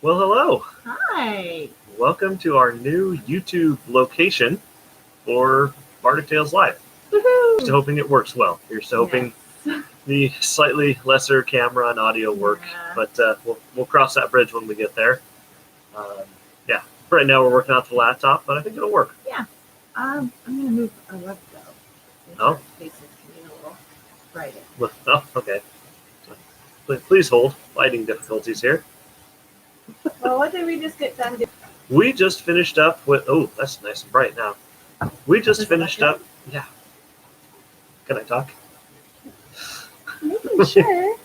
Well, hello. Hi. Welcome to our new YouTube location for Bardic Tales Live. Woohoo! Still hoping it works well. Here's to hoping the slightly lesser camera and audio work, but we'll cross that bridge when we get there. Yeah, right now we're working out the laptop, but I think it'll work. Yeah. I'm going to move a rug though. Oh. Face is getting a little brighter. Oh, okay. Please hold. Lighting difficulties here. Well, what did we just get done doing? We just finished up with... Oh, that's nice and bright now. We just finished up... Yeah. Can I talk? Making sure.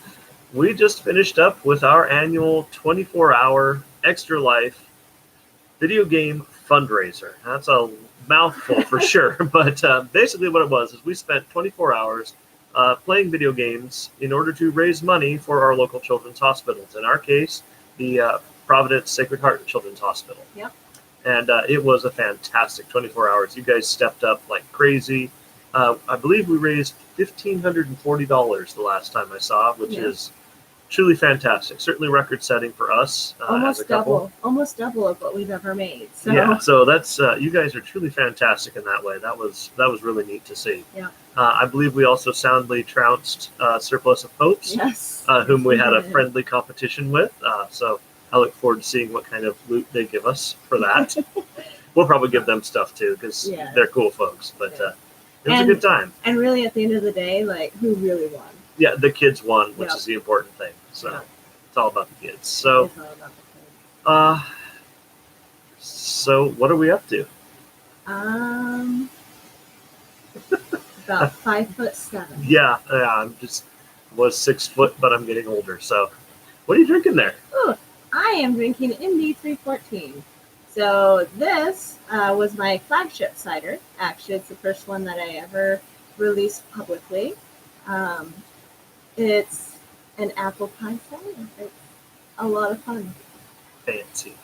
We just finished up with our annual 24-hour Extra Life video game fundraiser. That's a mouthful for sure, but basically what it was is we spent 24 hours playing video games in order to raise money for our local children's hospitals. In our case, the Providence Sacred Heart Children's Hospital. Yep. And it was a fantastic 24 hours. You guys stepped up like crazy. I believe we raised $1,540 the last time I saw, which is truly fantastic. Certainly record-setting for us as a couple. Almost double of what we've ever made. So. Yeah, so that's you guys are truly fantastic in that way. That was really neat to see. Yeah. I believe we also soundly trounced Surplus of Popes, yes, whom we had a friendly competition with. So I look forward to seeing what kind of loot they give us for that. We'll probably give them stuff too because they're cool folks. But it was a good time. And really, at the end of the day, like, who really won? Yeah, the kids won, which is the important thing. So it's all about the kids. So, it's all about the kids. So what are we up to? About 5'7". Yeah, I'm was 6 foot, but I'm getting older. So, what are you drinking there? Ooh, I am drinking MD 314. So this was my flagship cider. Actually, it's the first one that I ever released publicly. It's an apple pie cider. It's a lot of fun. Fancy.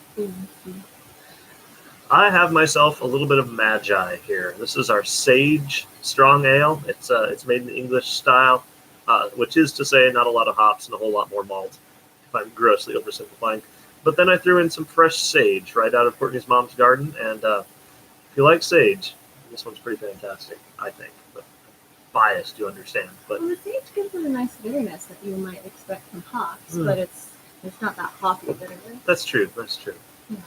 I have myself a little bit of Magi here. This is our Sage Strong Ale. It's made in the English style, which is to say not a lot of hops and a whole lot more malt, if I'm grossly oversimplifying. But then I threw in some fresh sage right out of Courtney's mom's garden, and if you like sage, this one's pretty fantastic, I think. But biased, you understand. But the sage gives it a nice bitterness that you might expect from hops, but it's not that hoppy bitterness. That's true. That's true. Yeah.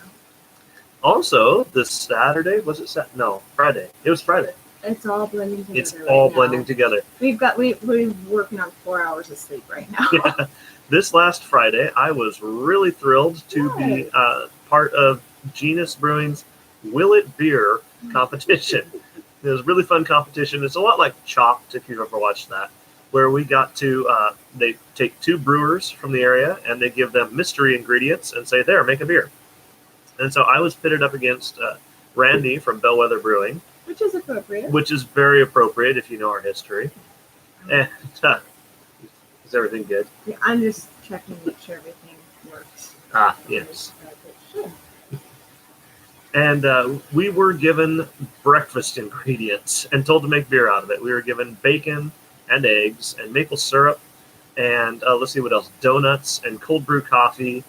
Also, this Saturday, was it Saturday? No, Friday. It was Friday. It's all blending together. It's all blending together. We're working on 4 hours of sleep right now. Yeah. This last Friday, I was really thrilled to be part of Genus Brewing's Will It Beer competition. It was a really fun competition. It's a lot like Chopped, if you've ever watched that, where we got to, they take 2 brewers from the area and they give them mystery ingredients and say, there, make a beer. And so I was pitted up against Randy from Bellwether Brewing. Which is appropriate. Which is very appropriate if you know our history. And is everything good? Yeah, I'm just checking to make sure everything works. Yes. And we were given breakfast ingredients and told to make beer out of it. We were given bacon and eggs and maple syrup and let's see what else, donuts and cold brew coffee.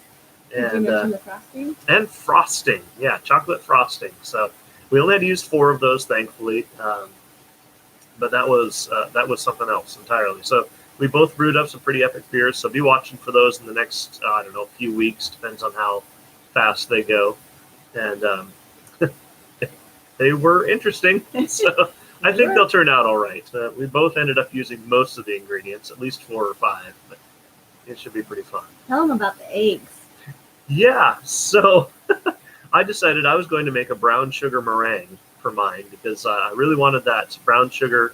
Did you mention the frosting? And frosting. Yeah, chocolate frosting. So we only had to use 4 of those, thankfully. But that was something else entirely. So we both brewed up some pretty epic beers. So be watching for those in the next, few weeks. Depends on how fast they go. And they were interesting. So I think they'll turn out all right. We both ended up using most of the ingredients, at least 4 or 5. But it should be pretty fun. Tell them about the eggs. Yeah, so I decided I was going to make a brown sugar meringue for mine because I really wanted that brown sugar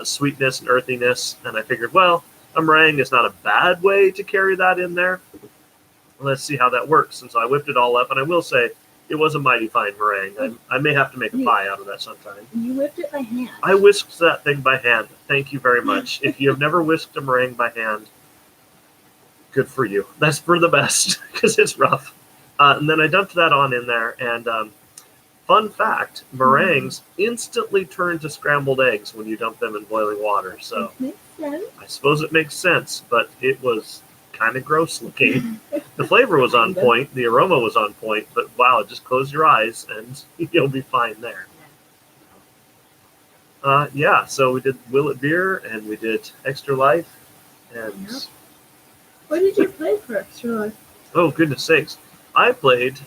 sweetness and earthiness. And I figured, well, a meringue is not a bad way to carry that in there. Let's see how that works. And so I whipped it all up. And I will say it was a mighty fine meringue. I may have to make a pie out of that sometime. You whipped it by hand. I whisked that thing by hand. Thank you very much. If you have never whisked a meringue by hand, good for you. That's for the best because it's rough. And then I dumped that on in there. And fun fact, meringues instantly turn to scrambled eggs when you dump them in boiling water. So makes sense. I suppose it makes sense, but it was kind of gross looking. The flavor was on Kind of. point. The aroma was on point. But wow, just close your eyes and you'll be fine there. Yeah, so we did Will It Beer and we did Extra Life. And Yep. What did you play for Extra Life? oh, goodness sakes. I played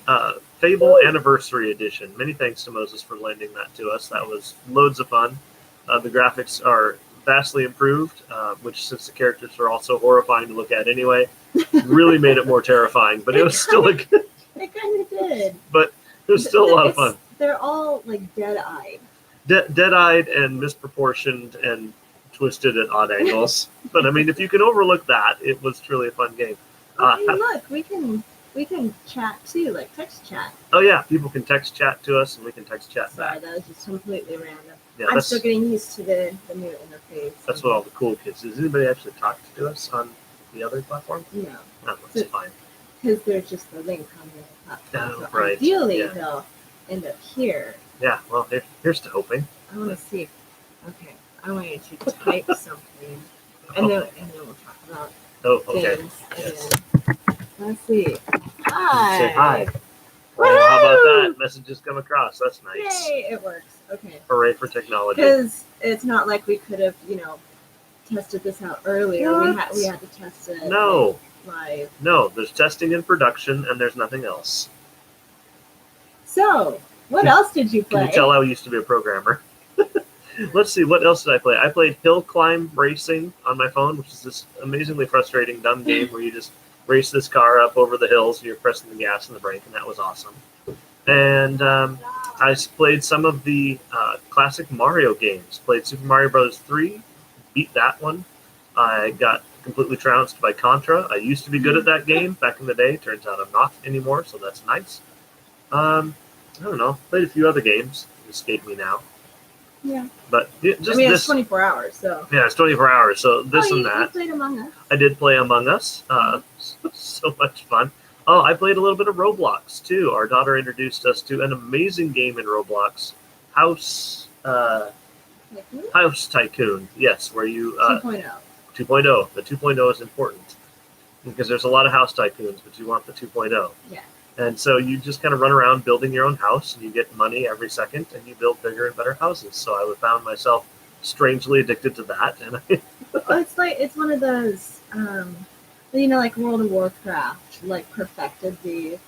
Fable Anniversary Edition. Many thanks to Moses for lending that to us. That was loads of fun. The graphics are vastly improved, which, since the characters are also horrifying to look at anyway, really made it more terrifying. But it was still a good. It kind of did. But it was still a lot of fun. They're all like dead-eyed. Dead-eyed and misproportioned and twisted at odd angles. But I mean, if you can overlook that, it was truly a fun game. Hey, look, we can chat too, like text chat. Oh yeah, people can text chat to us, and we can text chat Sorry, back. that was just completely random. Yeah, I'm that's still getting used to the new interface. that's what all the cool kids do. Does anybody actually talk to us on the other platform? No, No, that's fine. because there's just the link on the platform. Oh, So right, ideally, yeah. they'll end up here. Yeah, well, here's to hoping. I want to see. Okay, I want you to type something, and then we'll talk about Oh, okay. games Yes. again. Let's see. Hi. Say hi. Woohoo! Oh, how about that? Messages come across. That's nice. Yay! It works. Okay. Hooray for technology. Because it's not like we could have, tested this out earlier. What? We had to test it. No, Live. no. There's testing in production, and there's nothing else. So, what else did you Can play? you tell I used to be a programmer? Let's see, what else did I play? I played Hill Climb Racing on my phone, which is this amazingly frustrating, dumb game where you just race this car up over the hills, and you're pressing the gas and the brake, and that was awesome. And I played some of the classic Mario games. Played Super Mario Bros. 3, beat that one. I got completely trounced by Contra. I used to be good at that game back in the day. Turns out I'm not anymore, so that's nice. I don't know. Played a few other games. Escape me now. Yeah. But just I mean, this. it's 24 hours, so. Yeah, it's 24 hours. So this and You that. played Among Us. I did play Among Us. So much fun. Oh, I played a little bit of Roblox too. Our daughter introduced us to an amazing game in Roblox, House Tycoon. Yes, where you 2.0. 2.0. The 2.0 is important because there's a lot of house tycoons, but you want the 2.0. Yeah. And so you just kind of run around building your own house, and you get money every second, and you build bigger and better houses. So I found myself strangely addicted to that, and It's one of those, like World of Warcraft, like perfected the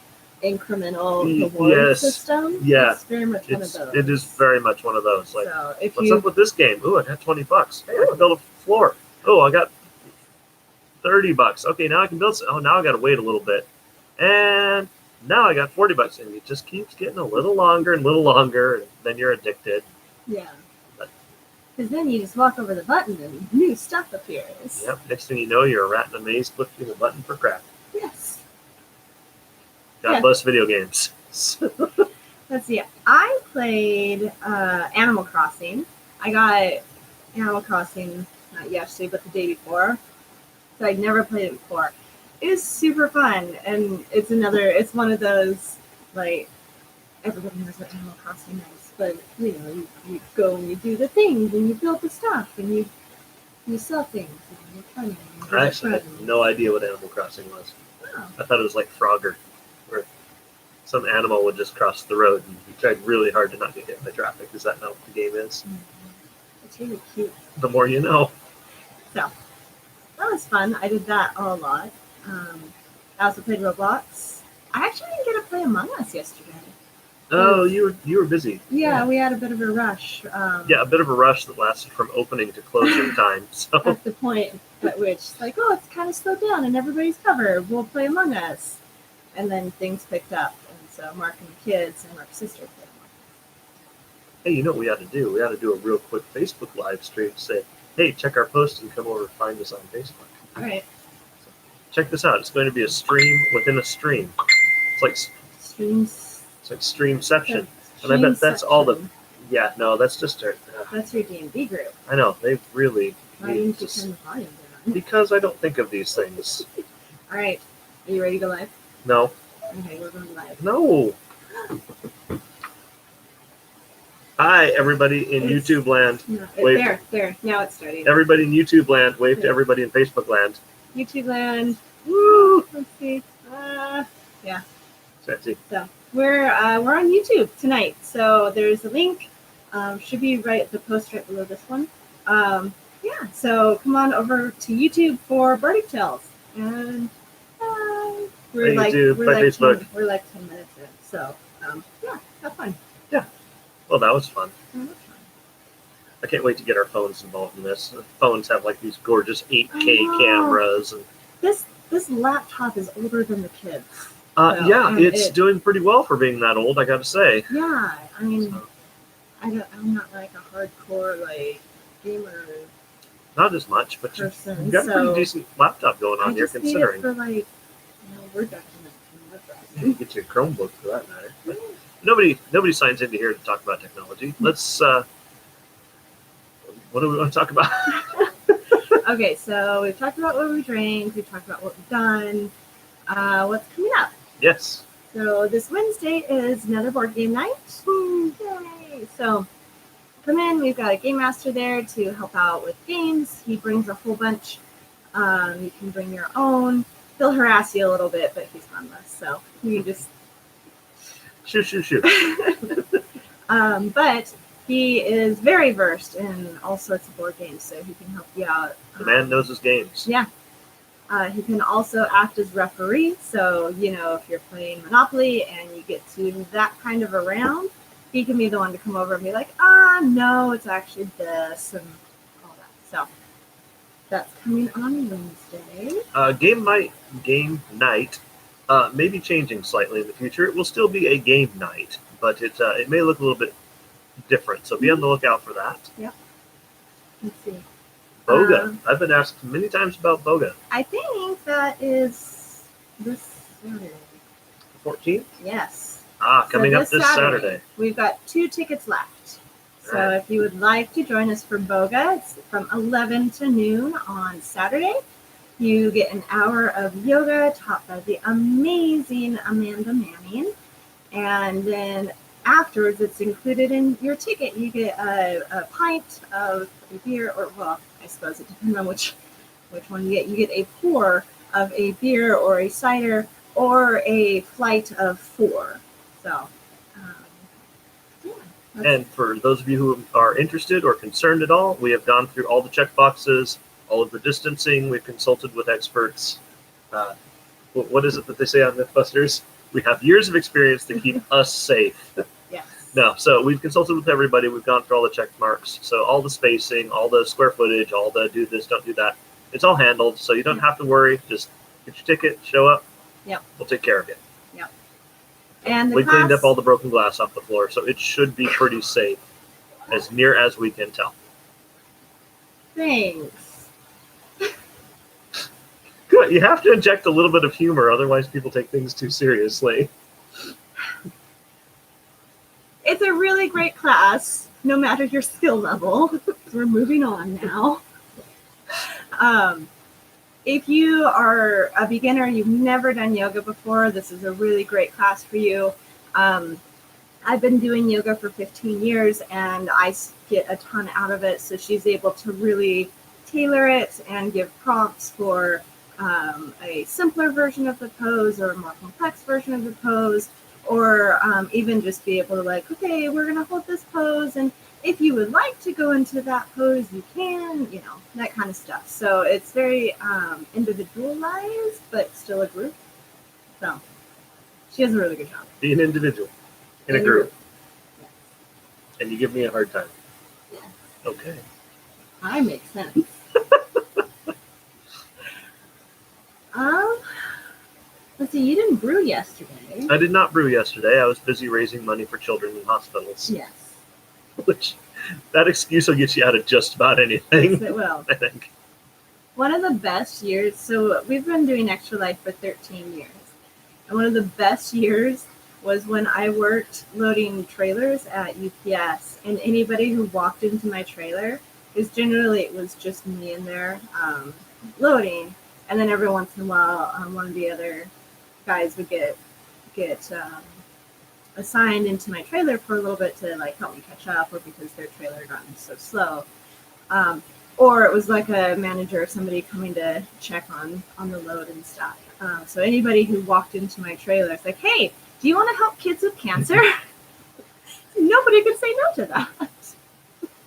incremental reward Yes. system. Yeah. It's very much one of those. it is very much one of those. Like, So if what's you up with this game? Ooh, I got $20. Hey, I can build a floor. Oh, I got $30. Okay, now I can build. Oh, now I got to wait a little bit, and now I got $40, and it just keeps getting a little longer and and then you're addicted. Yeah. But- Because then you just walk over the button and new stuff appears. Yep. Next thing you know, you're a rat in a maze clicking a button for crap. Yes. God Yeah. bless video games. Let's see. I played Animal Crossing. I got Animal Crossing not yesterday, but the day before. So I'd never played it before. It is super fun, and it's one of those, like, everybody knows what Animal Crossing is, but you go and you do the things and you build the stuff and you sell things and you're funny. And you're I actually had friends. no idea what Animal Crossing was. Oh. I thought it was like Frogger, where some animal would just cross the road and you tried really hard to not get hit by traffic. Is that not what the game is? It's really cute. The more you know. So that was fun. I did that a lot. I also played Roblox. I actually didn't get to play Among Us yesterday. Oh, you were busy. Yeah, we had a bit of a rush. Yeah, a bit of a rush that lasted from opening to closing time. So At the point at which, it's kind of slowed down and everybody's covered. We'll play Among Us. And then things picked up. And so Mark and the kids and Mark's sister played Among Us. hey, you know what we ought to do? We ought to do a real quick Facebook live stream. Say, hey, check our post and come over and find us on Facebook. All right. Check this out. It's going to be a stream within a stream. It's like Streams. it's like streamception. And I bet that's all the. Yeah, no, that's just our. That's your D&D group. I know they've really. Why didn't you turn the volume down? Because I don't think of these things. All right. Are you ready to go live? No. Okay, we're going live. No. Hi, everybody in It's- YouTube land. No, Wave. there. Now it's starting. Everybody in YouTube land. Wave to everybody in Facebook land. YouTube land. Woo! Let's see. Yeah. Fancy. So we're on YouTube tonight. So there's a link. Should be right the post right below this one. Yeah. So come on over to YouTube for Bardic Tales, and we're Hey, like YouTube, we're by like Facebook. 10 minutes in. So yeah, have fun. Well, that was fun. Oh, that's fun. I can't wait to get our phones involved in this. The phones have like these gorgeous 8K I know. cameras. And This laptop is older than the kids. yeah, and it's doing pretty well for being that old, I got to say. Yeah, I mean, So, I'm not like a hardcore like gamer not as much, but person. you've got a pretty So decent laptop going on I here, just need considering. it for like Word documents and web You browsing. get your Chromebook for that matter. But nobody signs into here to talk about technology. Let's. What do we want to talk about? Okay, so we've talked about what we drank. We've talked about what we've done. What's coming up? Yes. So this Wednesday is another board game night. Yay! So come in. We've got a game master there to help out with games. He brings a whole bunch. You can bring your own. He'll harass you a little bit, but he's harmless, so you can just Shoot. but he is very versed in all sorts of board games, so he can help you out. The man knows his games. Yeah. He can also act as referee, so if you're playing Monopoly and you get to that kind of a round, he can be the one to come over and be like, no, it's actually this and all that. So that's coming on Wednesday. Game night may be changing slightly in the future. It will still be a game night, but it may look a little bit different. So be on the lookout for that. Yep. Let's see. Boga. I've been asked many times about Boga. I think that is this Saturday. 14th? Yes. Coming up this Saturday. We've got 2 tickets left. So Right. if you would like to join us for Boga, it's from 11 to noon on Saturday. You get an hour of yoga taught by the amazing Amanda Manning. And then afterwards, it's included in your ticket. You get a pint of a beer, or, well, I suppose it depends on which one you get. You get a pour of a beer or a cider or a flight of 4. So, yeah. And for those of you who are interested or concerned at all, we have gone through all the check boxes, all of the distancing. We've consulted with experts. What is it that they say on Mythbusters? We have years of experience to keep us safe. Yes. No, so we've consulted with everybody. We've gone through all the check marks. So all the spacing, all the square footage, all the do this, don't do that. It's all handled, so you don't have to worry. Just get your ticket, show up. Yep. We'll take care of it. Yep. And we cleaned up all the broken glass off the floor, so it should be pretty safe, as near as we can tell. Thanks. Good. You have to inject a little bit of humor, otherwise people take things too seriously. It's a really great class, no matter your skill level. We're moving on now. If you are a beginner, you've never done yoga before, this is a really great class for you. I've been doing yoga for 15 years, and I get a ton out of it, so she's able to really tailor it and give prompts for a simpler version of the pose or a more complex version of the pose, or even just be able to okay, we're going to hold this pose, and if you would like to go into that pose, you can, that kind of stuff. So it's very individualized, but still a group. So she does a really good job. Be an individual in a group. Yes. And you give me a hard time. Yes. Okay. I make sense. Let's see, you didn't brew yesterday. I did not brew yesterday. I was busy raising money for children in hospitals. Yes. Which, that excuse will get you out of just about anything. Yes, it will. I think. One of the best years, so we've been doing Extra Life for 13 years. And one of the best years was when I worked loading trailers at UPS. And anybody who walked into my trailer, because generally it was just me in there loading. And then every once in a while, one of the other guys would get assigned into my trailer for a little bit to help me catch up, or because their trailer had gotten so slow. or it was like a manager or somebody coming to check on the load and stuff. So anybody who walked into my trailer, it's like, hey, do you want to help kids with cancer? Nobody could say no to that.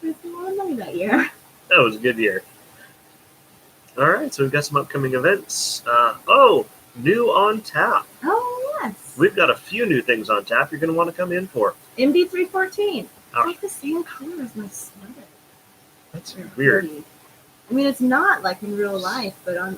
There's a lot of money that year. That was a good year. All right, so we've got some upcoming events. New on tap. Oh, yes. We've got a few new things on tap you're going to want to come in for. MD314. It's Oh. like the same color as my sweater. That's weird. I mean, it's not like in real life, but on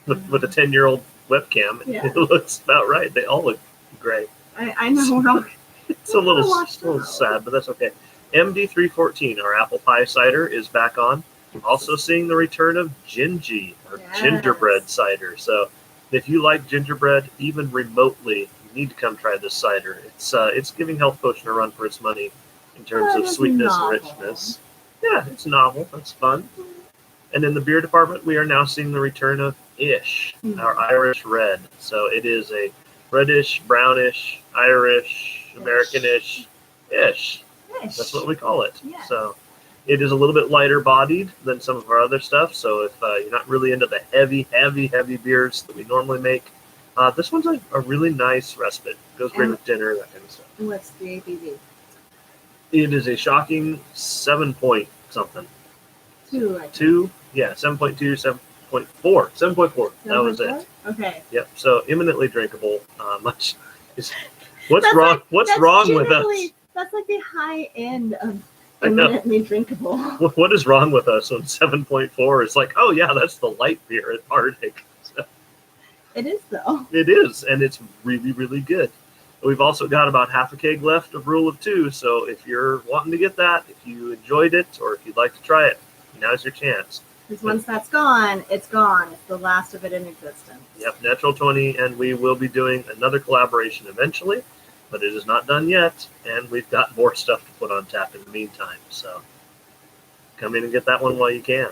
With a 10-year-old webcam, Yeah. it looks about right. They all look gray. I know. It's a little washed out. sad, but that's okay. MD314, our apple pie cider, is back on. Also seeing the return of Gingy, or Yes. gingerbread cider. So if you like gingerbread, even remotely, you need to come try this cider. It's giving Health Potion a run for its money in terms Well, of it's sweetness novel. and richness. Yeah, it's novel. That's fun. And in the beer department, we are now seeing the return of Ish, our Irish Red. So it is a reddish, brownish, Irish, Americanish Ish. Fish. That's what we call it. Yes. So it is a little bit lighter bodied than some of our other stuff. So if you're not really into the heavy beers that we normally make, this one's a really nice respite. Goes great with dinner, that kind of stuff. What's the ABV? It is a shocking 7 point something. 2, I think. 2, yeah, 7.2, 7.4. 7.4. That was it. Okay. Yep. So imminently drinkable. What's That's wrong? like- What's that's wrong with us? generally- That's like the high end of I know. imminently drinkable. What is wrong with us when 7.4 is like, oh yeah, that's the light beer at Bardic. So It is though. it is, and it's really, really good. We've also got about half a keg left of Rule of 2, so if you're wanting to get that, if you enjoyed it, or if you'd like to try it, now's your chance. Because once that's gone, it's gone. It's the last of it in existence. Yep, Natural 20, and we will be doing another collaboration eventually, but it is not done yet, and we've got more stuff to put on tap in the meantime, so come in and get that one while you can.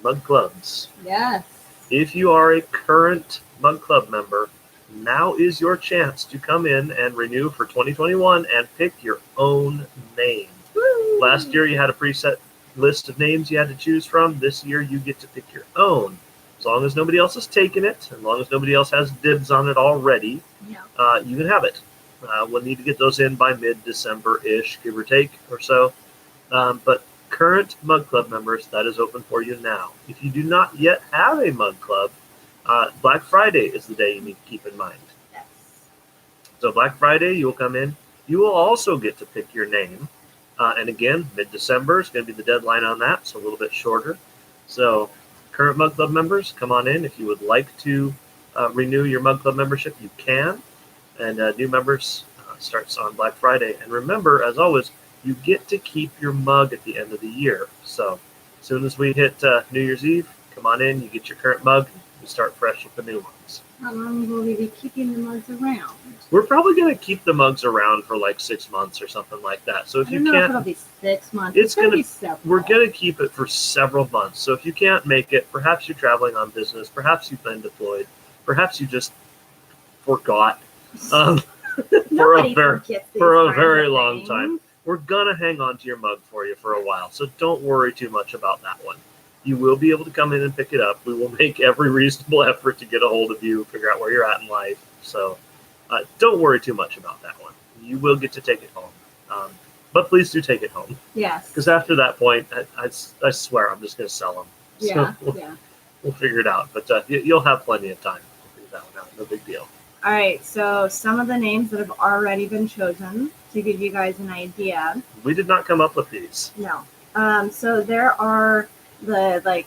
Mug Clubs. Yes. If you are a current Mug Club member, now is your chance to come in and renew for 2021 and pick your own name. Woo! Last year you had a preset list of names you had to choose from. This year you get to pick your own. As long as nobody else has taken it, as long as nobody else has dibs on it already, Yeah. you can have it. We'll need to get those in by mid-December-ish, give or take, or so. But current Mug Club members, that is open for you now. If you do not yet have a Mug Club, Black Friday is the day you need to keep in mind. Yes. So Black Friday, you will come in. You will also get to pick your name. And again, mid-December is going to be the deadline on that, so a little bit shorter. So current Mug Club members, come on in. If you would like to renew your Mug Club membership, you can. And new members starts on Black Friday. And remember, as always, you get to keep your mug at the end of the year. So as soon as we hit New Year's Eve, come on in, you get your current mug, and start fresh with the new ones. How long will we be keeping the mugs around? We're probably going to keep the mugs around for like 6 months or something like that. So if I you don't know if it'll can't, be 6 months. It's gonna gonna- be several. we're going to keep it for several months. So if you can't make it, perhaps you're traveling on business, perhaps you've been deployed, perhaps you just forgot. For Nobody a very, forgets these for a kinds very of long things. time. We're going to hang on to your mug for you for a while. So don't worry too much about that one. You will be able to come in and pick it up. We will make every reasonable effort to get a hold of you, figure out where you're at in life. So don't worry too much about that one. You will get to take it home. But please do take it home. Yes. Because after that point, I swear I'm just going to sell them. Yeah. So Yeah. we'll figure it out. But you'll have plenty of time to figure that one out. No big deal. All right. So some of the names that have already been chosen to give you guys an idea. We did not come up with these. No. So there are the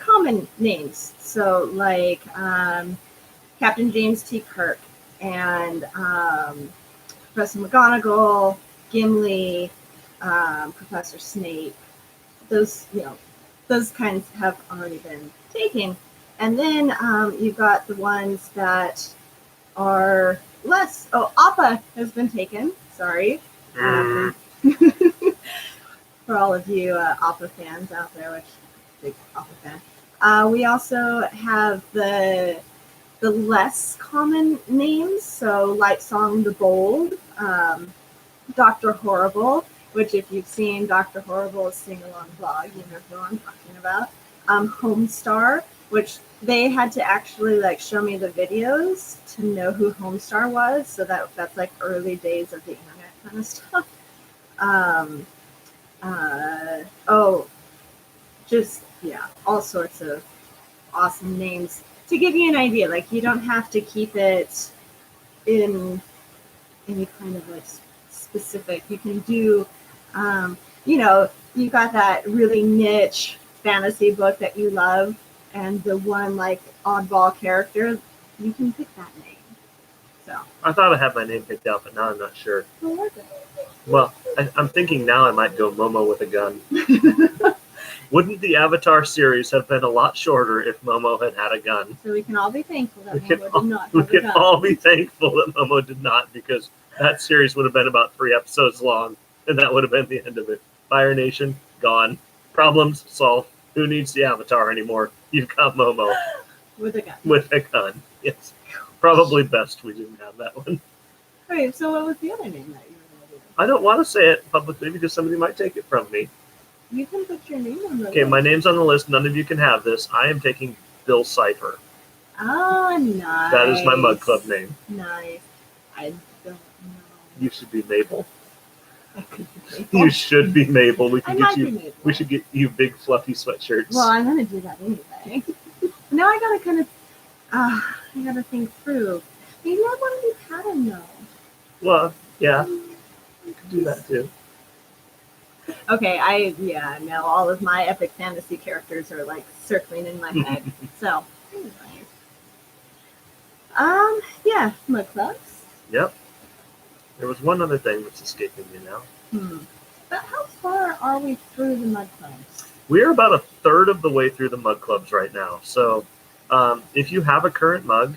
common names. So like Captain James T. Kirk and Professor McGonagall, Gimli, Professor Snape. Those kinds have already been taken. And then you've got the ones that are less. Oh, Appa has been taken. Sorry. For all of you Appa fans out there, which big Appa fan. We also have the less common names. So Light Song the Bold, Dr. Horrible, which if you've seen Dr. Horrible's sing-along vlog, you know who I'm talking about. Homestar, which they had to actually like show me the videos to know who Homestar was, so that's like early days of the internet kind of stuff. Just yeah, all sorts of awesome names. To give you an idea, like you don't have to keep it in any kind of like specific. You can do, you got that really niche fantasy book that you love, and the one like oddball character, you can pick that name. So I thought I had my name picked out, but now I'm not sure. who was it? Well, I'm thinking now I might go Momo with a gun. Wouldn't the Avatar series have been a lot shorter if Momo had had a gun? So we can all be thankful that We Momo can did all, not we have a can gun. all be thankful that Momo did not, because that series would have been about 3 episodes long, and that would have been the end of it. Fire Nation, gone. Problems solved. Who needs the Avatar anymore? You've got Momo With a gun. with a gun. Yes. Probably best we didn't have that one. Wait, so what was the other name that you were going to do? I don't want to say it publicly because somebody might take it from me. You can put your name on the Okay, list. my name's on the list. None of you can have this. I am taking Bill Cipher. Oh, nice. That is my mug club name. Nice. I don't know. You should be Mabel. I could be Mabel. You should be Mabel. We I can might get be you. Mabel. We should get you big fluffy sweatshirts. Well, I'm going to do that anyway. Now I got to kind of, I got to think through. Maybe I want to do pattern though. Well, yeah, you could do that too. Okay, I know all of my epic fantasy characters are like circling in my head. So, anyway. Yeah, mug clubs. Yep. There was one other thing that's escaping me now. But how far are we through the mug clubs? We're about a third of the way through the mug clubs right now. So, if you have a current mug,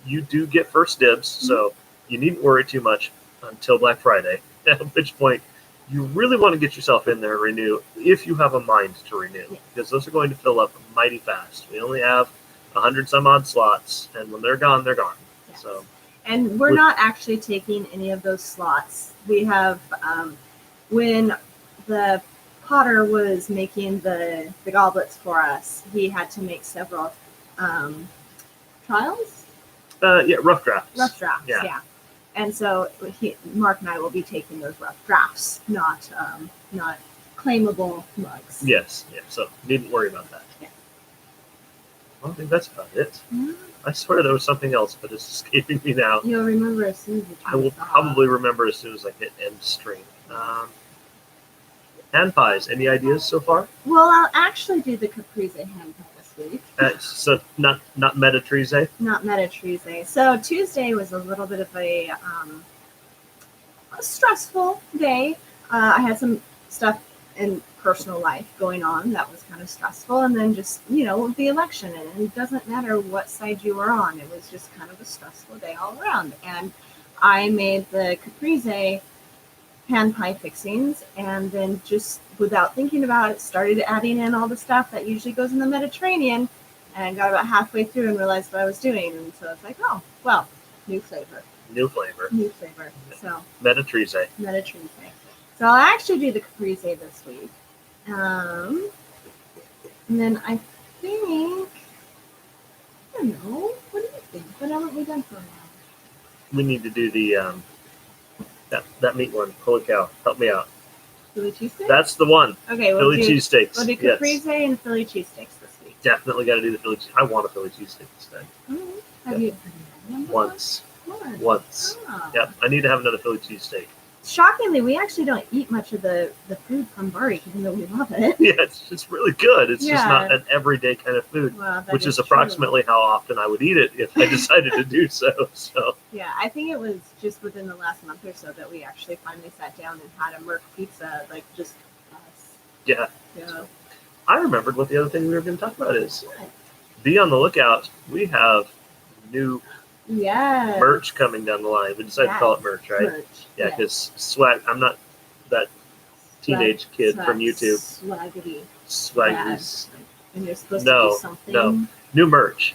you do get first dibs. So you needn't worry too much until Black Friday. At which point, you really want to get yourself in there and renew if you have a mind to renew, because those are going to fill up mighty fast. We only have 100 some odd slots, and when they're gone, they're gone. Yes. So, and we're not actually taking any of those slots. We have when the Potter was making the goblets for us, he had to make several trials. rough drafts. Rough drafts, yeah. And so Mark and I will be taking those rough drafts, not claimable mugs. Yes, yeah. So needn't worry about that. Yeah. Well, I think that's about it. Mm-hmm. I swear there was something else, but it's escaping me now. You'll remember as soon as you I will probably remember as soon as I hit end stream. Hand pies. Any ideas so far? Well, I'll actually do the caprese hand pie this week. So not Metatrese? Not Metatrese. So Tuesday was a little bit of a stressful day. I had some stuff in personal life going on that was kind of stressful, and then just the election, and it doesn't matter what side you were on, it was just kind of a stressful day all around. And I made the caprese hand pie fixings, and then just without thinking about it started adding in all the stuff that usually goes in the Mediterranean, and got about halfway through and realized what I was doing, and so I was like, oh well, new flavor. So Metatrese. So I'll actually do the caprese this week. And then I think, I don't know, what do you think? What haven't we done for a while? We need to do the that meat one. Holy cow! Help me out. Philly cheesesteaks? That's the one. Okay, Philly cheesesteaks. We'll do caprese and Philly cheesesteaks this week. Definitely got to do the Philly. I want a Philly cheesesteak instead. Have you had one? Once. Ah. Yep. I need to have another Philly cheesesteak. Shockingly, we actually don't eat much of the food from Bardic, even though we love it. Yeah, it's really good. It's just not an everyday kind of food, Well, which is approximately how often I would eat it if I decided to do so. So yeah, I think it was just within the last month or so that we actually finally sat down and had a Merc pizza, like just us. Yeah. Yeah. I remembered what the other thing we were going to talk about is. Be on the lookout. We have new merch coming down the line. We decided to call it merch, right? Merch. Yeah, because swag. I'm not that teenage kid from YouTube. Swaggies. And you're supposed to do something. No. New merch.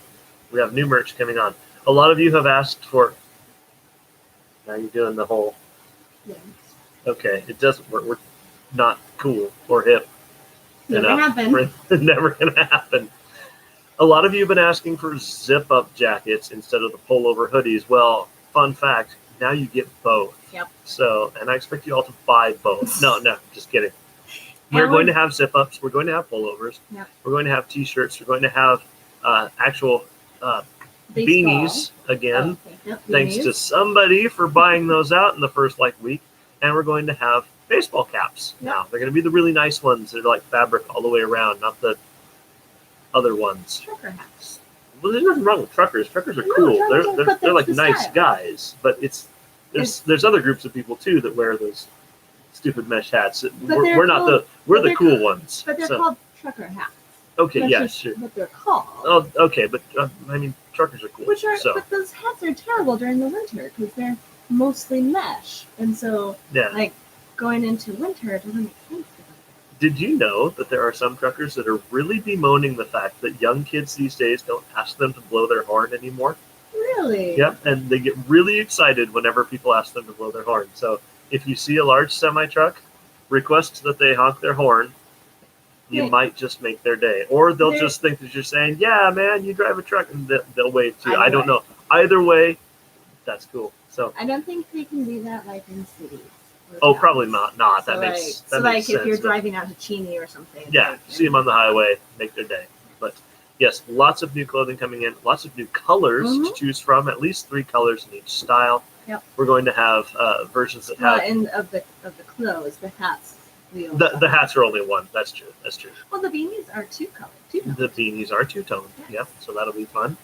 We have new merch coming on. A lot of you have asked for. Now you're doing the whole. Yeah. Okay, it doesn't work. We're not cool or hip Never enough. happened. Never gonna happen. A lot of you have been asking for zip-up jackets instead of the pullover hoodies. Well, fun fact, now you get both. Yep. So, and I expect you all to buy both. No, just kidding. We're going to have zip-ups. We're going to have pullovers. Yep. We're going to have T-shirts. We're going to have actual beanies again. Oh, okay. Yep, Thanks beanies. to somebody for buying those out in the first week. And we're going to have baseball caps now. They're going to be the really nice ones. They're like fabric all the way around, not the other ones. Trucker hats. Well, there's nothing wrong with truckers. Truckers are No, cool. truckers They're like the nice style. guys, but there's other groups of people too that wear those stupid mesh hats. We're not the cool ones. But they're So, called trucker hats. okay, That's yeah, just sure. what they're called. Oh, okay, but I mean, truckers are cool. But those hats are terrible during the winter because they're mostly mesh, and so yeah. Going into winter doesn't make sense. Did you know that there are some truckers that are really bemoaning the fact that young kids these days don't ask them to blow their horn anymore? Really? Yep, and they get really excited whenever people ask them to blow their horn. So if you see a large semi-truck, request that they honk their horn. You might just make their day. Or they'll just think that you're saying, yeah, man, you drive a truck, and they'll wave too. I don't know. Either way, that's cool. So I don't think they can do that in cities. Oh, probably not. That makes sense. If you're driving out to Cheney or something. Yeah, see them on the highway, make their day. But yes, lots of new clothing coming in, lots of new colors to choose from, at least 3 colors in each style. Yep. We're going to have versions that have... and of the clothes, the hats. The hats are only one. That's true. Well, the beanies are 2 colors. The beanies are 2-toned. Yes. Yep, so that'll be fun.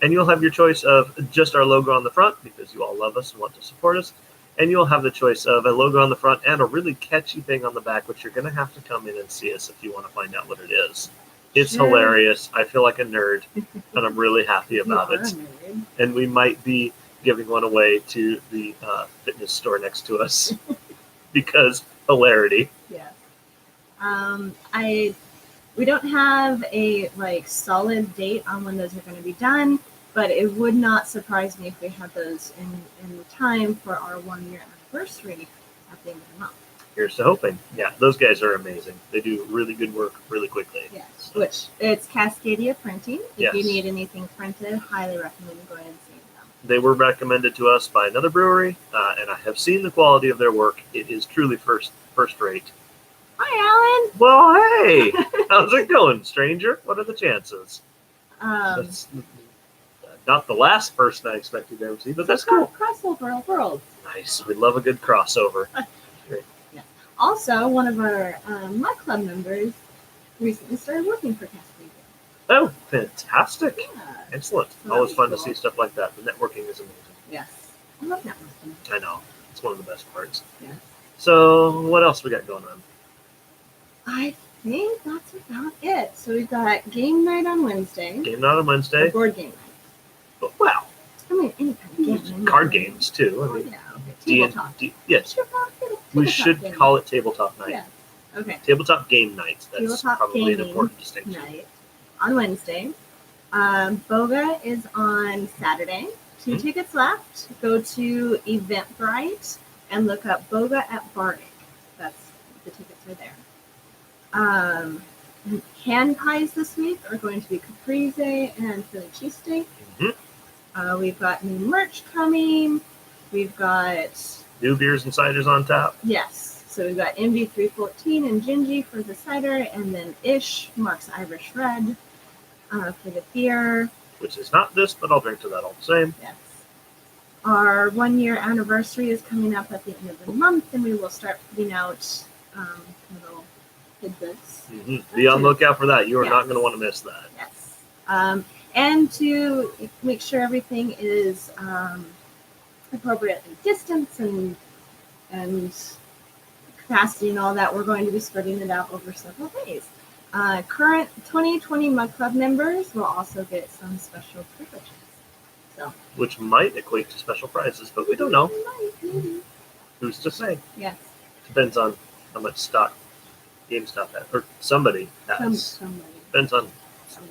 And you'll have your choice of just our logo on the front, because you all love us and want to support us. And you'll have the choice of a logo on the front and a really catchy thing on the back, which you're going to have to come in and see us if you want to find out what it is. It's hilarious. I feel like a nerd, and I'm really happy about it. And we might be giving one away to the fitness store next to us because hilarity. Yeah. We don't have a solid date on when those are going to be done. But it would not surprise me if we had those in time for our 1-year anniversary at the end of the month. Here's to hoping. Yeah, those guys are amazing. They do really good work really quickly. Yes, so. Which it's Cascadia Printing. If you need anything printed, highly recommend going and seeing them. They were recommended to us by another brewery, and I have seen the quality of their work. It is truly first rate. Hi, Alan. Well, hey, how's it going, stranger? What are the chances? That's not the last person I expected to ever see, but that's cool. Crossover of worlds. Nice. We love a good crossover. Great. Yeah. Also, one of our my club members recently started working for Cascadia. Oh, fantastic. Yeah. Excellent. So always fun to see stuff like that. The networking is amazing. Yes. I love networking. I know. It's one of the best parts. Yes. So, what else we got going on? I think that's about it. So we've got game night on Wednesday. Game night on Wednesday. Board game night. But, wow. I mean, any kind of game. Card games, too. I mean, tabletop. Yes. We should call it tabletop night. Yeah. Okay. Tabletop game night. That's tabletop probably an important distinction. Night on Wednesday. Boga is on Saturday. 2 tickets left. Go to Eventbrite and look up Boga at Bardic. That's the tickets are there. Hand pies this week are going to be caprese and Philly cheesesteak. We've got new merch coming. We've got new beers and ciders on tap. Yes. So we've got MV314 and Gingy for the cider, and then Ish, Mark's Irish Red for the beer. Which is not this, but I'll drink to that all the same. Yes. Our 1-year anniversary is coming up at the end of the month, and we will start putting out little tidbits. Be on the lookout for that. You are not going to want to miss that. Yes. And to make sure everything is appropriately distanced and capacity and all that, we're going to be spreading it out over several days. Current 2020 Mug Club members will also get some special privileges. So, which might equate to special prizes, but we don't know. Maybe. Who's to say? Yes. Depends on how much stock GameStop has, or somebody has. Somebody. Depends on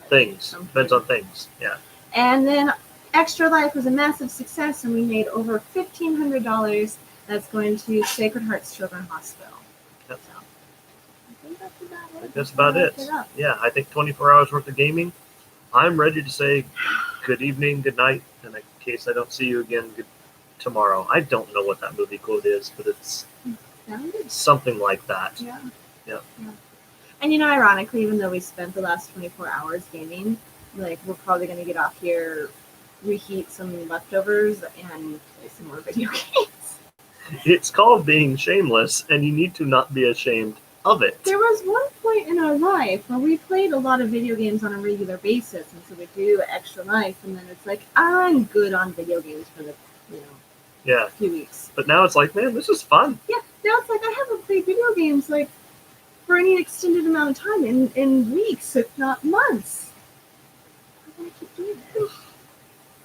things. Depends on things. Yeah. And then Extra Life was a massive success, and we made over $1,500 That's going to Sacred Hearts Children's Hospital. Yep. So, I think that's about it. That's about it. Yeah, I think 24 hours worth of gaming. I'm ready to say good evening, good night, and in case I don't see you again, good tomorrow. I don't know what that movie quote is, but it's something like that. Yeah. Yeah. And ironically, even though we spent the last 24 hours gaming, like we're probably going to get off here, reheat some leftovers, and play some more video games. It's called being shameless, and you need to not be ashamed of it. There was one point in our life where we played a lot of video games on a regular basis, and so we do extra life, and then it's like, I'm good on video games for the, Yeah. few weeks. But now it's like, man, this is fun. Yeah, now it's like I haven't played video games like for any extended amount of time in weeks, if not months. I want to keep doing it.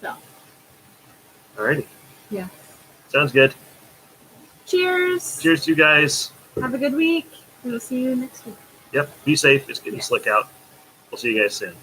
So. Alrighty. Yeah. Sounds good. Cheers. Cheers to you guys. Have a good week. We will see you next week. Yep. Be safe. It's getting Yes. slick out. We'll see you guys soon.